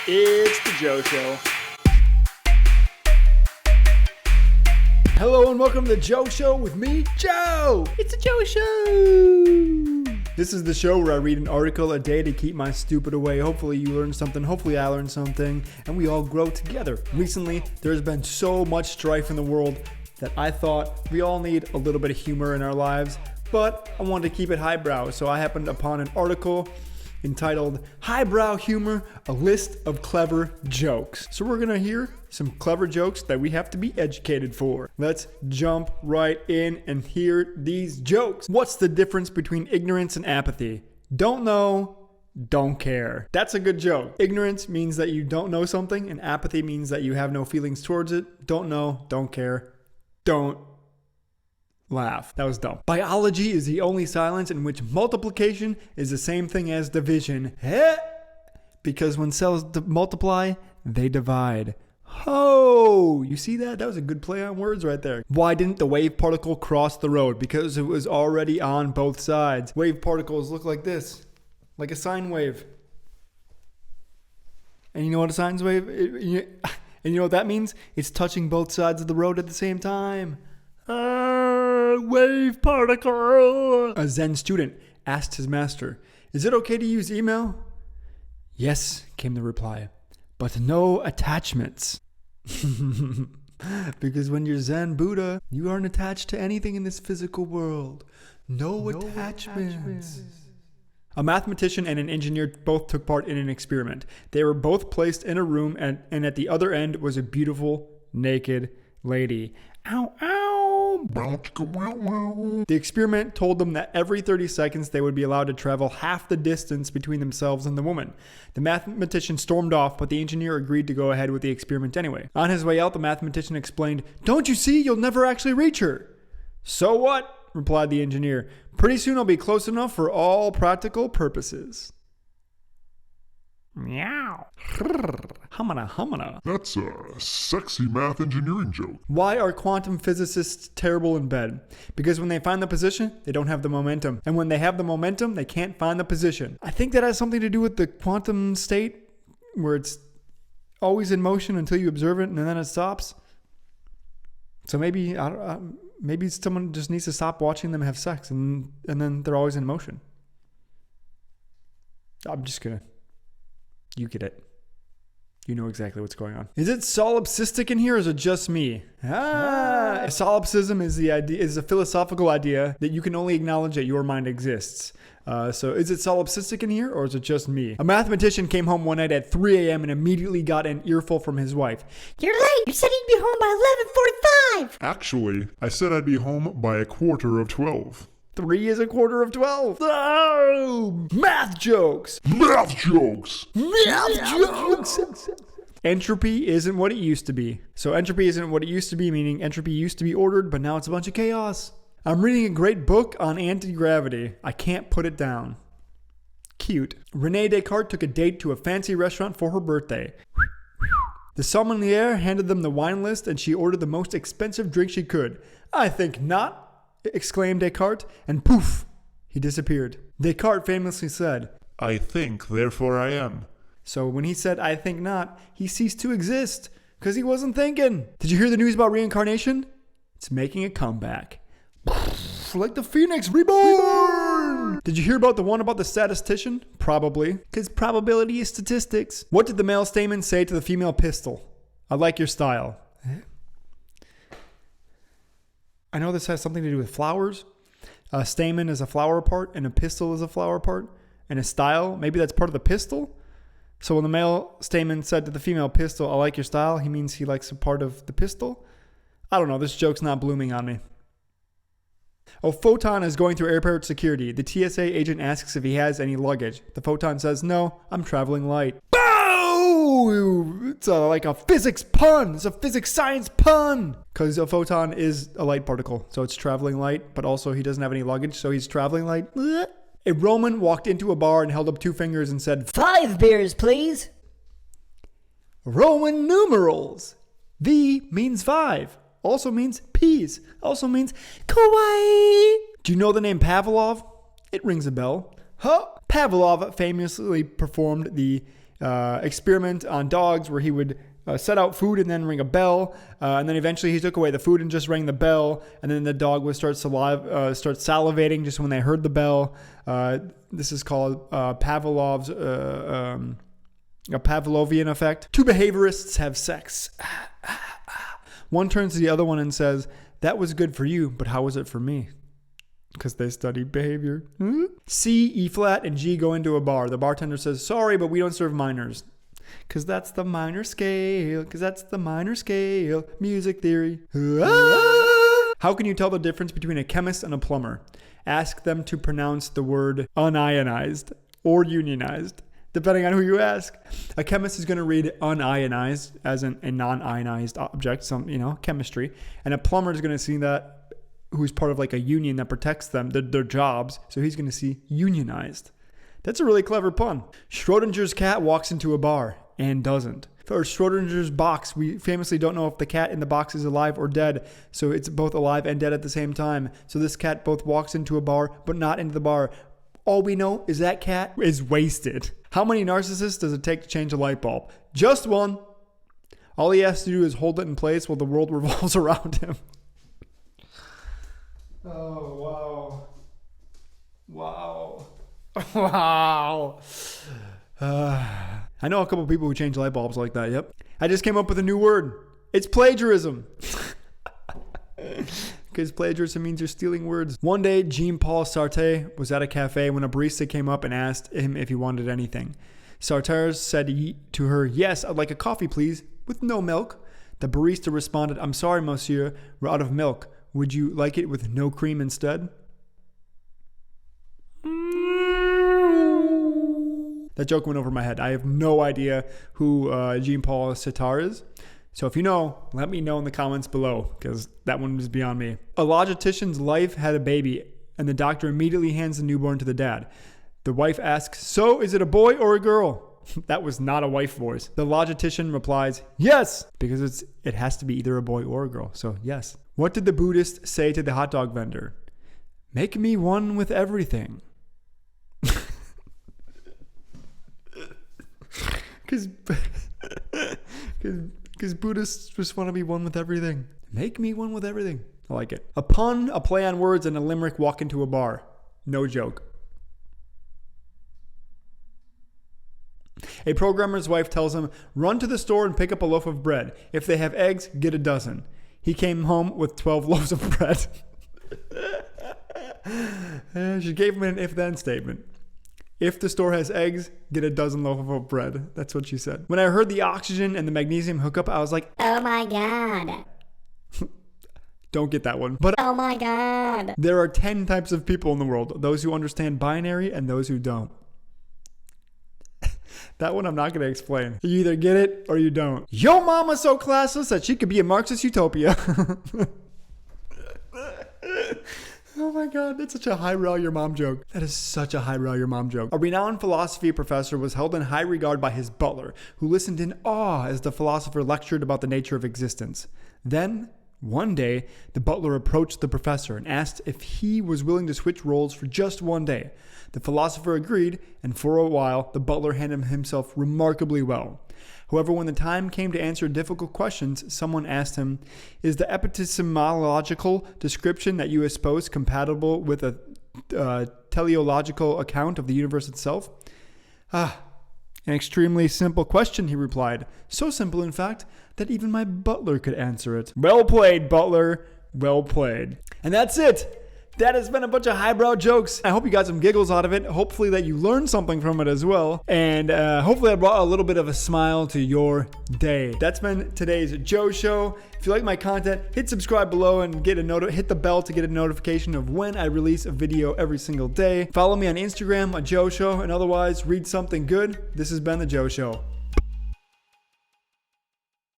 It's the Joe Show. Hello and welcome to the Joe Show with me, Joe. It's the Joe Show. This is the show where I read an article a day to keep my stupid away. Hopefully you learn something, hopefully I learn something, and we all grow together. Recently, there's been so much strife in the world that I thought we all need a little bit of humor in our lives, but I wanted to keep it highbrow, so I happened upon an article entitled Highbrow Humour, a list of clever jokes. So we're gonna hear some clever jokes that we have to be educated for. Let's jump right in and hear these jokes. What's the difference between ignorance and apathy? Don't know, don't care. That's a good joke. Ignorance means that you don't know something, and apathy means that you have no feelings towards it. Don't know, don't care, don't laugh. That was dumb. Biology is the only science in which multiplication is the same thing as division. Because when cells multiply, they divide. Oh, you see that? That was a good play on words right there. Why didn't the wave particle cross the road? Because it was already on both sides. Wave particles look like this, like a sine wave. And you know what a sine wave? And you know what that means? It's touching both sides of the road at the same time. Wave particle. A Zen student asked his master, "Is it okay to use email?" "Yes," came the reply, "but no attachments." Because when you're Zen Buddha, you aren't attached to anything in this physical world. No attachments. A mathematician and an engineer both took part in an experiment. They were both placed in a room, and at the other end was a beautiful, naked lady. Ow, ow. The experiment told them that every 30 seconds they would be allowed to travel half the distance between themselves and the woman. The mathematician stormed off, but the engineer agreed to go ahead with the experiment anyway. On his way out, the mathematician explained, "Don't you see? You'll never actually reach her." "So what?" replied the engineer. "Pretty soon I'll be close enough for all practical purposes." Meow. Humana, humana. That's a sexy math engineering joke. Why are quantum physicists terrible in bed? Because when they find the position, they don't have the momentum. And when they have the momentum, they can't find the position. I think that has something to do with the quantum state, where it's always in motion until you observe it and then it stops. So maybe maybe someone just needs to stop watching them have sex and then they're always in motion. You get it. You know exactly what's going on. Is it solipsistic in here, or is it just me? Solipsism is a philosophical idea that you can only acknowledge that your mind exists. So is it solipsistic in here, or is it just me? A mathematician came home one night at 3 a.m. and immediately got an earful from his wife. "You're late. You said you'd be home by 11:45. Actually, I said I'd be home by 11:45. 3 is 1/4 of 12. Oh, math jokes. Math jokes. Math jokes. Entropy isn't what it used to be. So entropy isn't what it used to be, meaning entropy used to be ordered, but now it's a bunch of chaos. I'm reading a great book on AntiGravity. I can't put it down. Cute. Rene Descartes took a date to a fancy restaurant for her birthday. The sommelier handed them the wine list and she ordered the most expensive drink she could. "I think not," exclaimed Descartes, and poof, he disappeared. Descartes famously said, "I think, therefore I am." So when he said, "I think not," he ceased to exist, because he wasn't thinking. Did you hear the news about reincarnation? It's making a comeback. Like the Phoenix, reborn! Did you hear about the one about the statistician? Probably, because probability is statistics. What did the male stamen say to the female pistil? "I like your style." I know this has something to do with flowers. A stamen is a flower part, and a pistil is a flower part, and a style, maybe that's part of the pistil. So when the male stamen said to the female pistil, "I like your style," he means he likes a part of the pistil. I don't know, this joke's not blooming on me. A photon is going through airport security. The TSA agent asks if he has any luggage. The photon says, "No, I'm traveling light." Boom! It's like a physics pun. It's a physics science pun. Because a photon is a light particle. So it's traveling light, but also he doesn't have any luggage, so he's traveling light. A Roman walked into a bar and held up 2 fingers and said, 5 beers, please. Roman numerals. V means 5. Also means peas. Also means kawaii. Do you know the name Pavlov? It rings a bell. Pavlov famously performed the experiment on dogs where he would set out food and then ring a bell. And then eventually he took away the food and just rang the bell. And then the dog would start salivating just when they heard the bell. This is called Pavlov's a Pavlovian effect. Two behaviorists have sex. One turns to the other one and says, "That was good for you, but how was it for me?" Because they study behavior. C, E flat, and G go into a bar. The bartender says, "Sorry, but we don't serve minors." Because that's the minor scale. Music theory. How can you tell the difference between a chemist and a plumber? Ask them to pronounce the word unionized or unionized, depending on who you ask. A chemist is going to read unionized as a non-ionized object, chemistry. And a plumber is going to see that, who's part of like a union that protects them, their jobs. So he's going to see unionized. That's a really clever pun. Schroeders Cat walks into a bar and doesn't. For Schroeders box, we famously don't know if the cat in the box is alive or dead. So it's both alive and dead at the same time. So this cat both walks into a bar, but not into the bar. All we know is that cat is wasted. How many narcissists does it take to change a light bulb? Just one. All he has to do is hold it in place while the world revolves around him. Oh, wow. Wow. I know a couple people who change light bulbs like that, yep. I just came up with a new word. It's plagiarism. Because plagiarism means you're stealing words. One day, Jean-Paul Sartre was at a cafe when a barista came up and asked him if he wanted anything. Sartre said to her, "Yes, I'd like a coffee, please, with no milk." The barista responded, "I'm sorry, monsieur, we're out of milk. Would you like it with no cream instead?" That joke went over my head. I have no idea who Jean-Paul Sartre is. So if you know, let me know in the comments below, because that one is beyond me. A logistician's wife had a baby, and the doctor immediately hands the newborn to the dad. The wife asks, "So is it a boy or a girl?" That was not a wife voice. The logistician replies, "Yes," because it has to be either a boy or a girl. So yes. What did the Buddhist say to the hot dog vendor? "Make me one with everything." Because Buddhists just want to be one with everything. Make me one with everything. I like it. A pun, a play on words, and a limerick walk into a bar. No joke. A programmer's wife tells him, "Run to the store and pick up a loaf of bread. If they have eggs, get a dozen." He came home with 12 loaves of bread. She gave him an if-then statement. If the store has eggs, get a dozen loaf of bread. That's what she said. When I heard the oxygen and the magnesium hookup, I was like, oh my God. Don't get that one. But oh my God. There are 10 types of people in the world. Those who understand binary and those who don't. That one I'm not going to explain. You either get it or you don't. Yo mama's so classless that she could be a Marxist utopia. Oh my God, that's such a highbrow your mom joke. That is such a highbrow your mom joke. A renowned philosophy professor was held in high regard by his butler, who listened in awe as the philosopher lectured about the nature of existence. Then, one day, the butler approached the professor and asked if he was willing to switch roles for just one day. The philosopher agreed, and for a while, the butler handled himself remarkably well. However, when the time came to answer difficult questions, someone asked him, "Is the epistemological description that you espouse compatible with a teleological account of the universe itself?" An extremely simple question, he replied. So simple, in fact, that even my butler could answer it. Well played, butler. Well played. And that's it. That has been a bunch of highbrow jokes. I hope you got some giggles out of it. Hopefully that you learned something from it as well. And hopefully I brought a little bit of a smile to your day. That's been today's Joe Show. If you like my content, hit subscribe below and hit the bell to get a notification of when I release a video every single day. Follow me on Instagram, Joe Show, and otherwise read something good. This has been the Joe Show.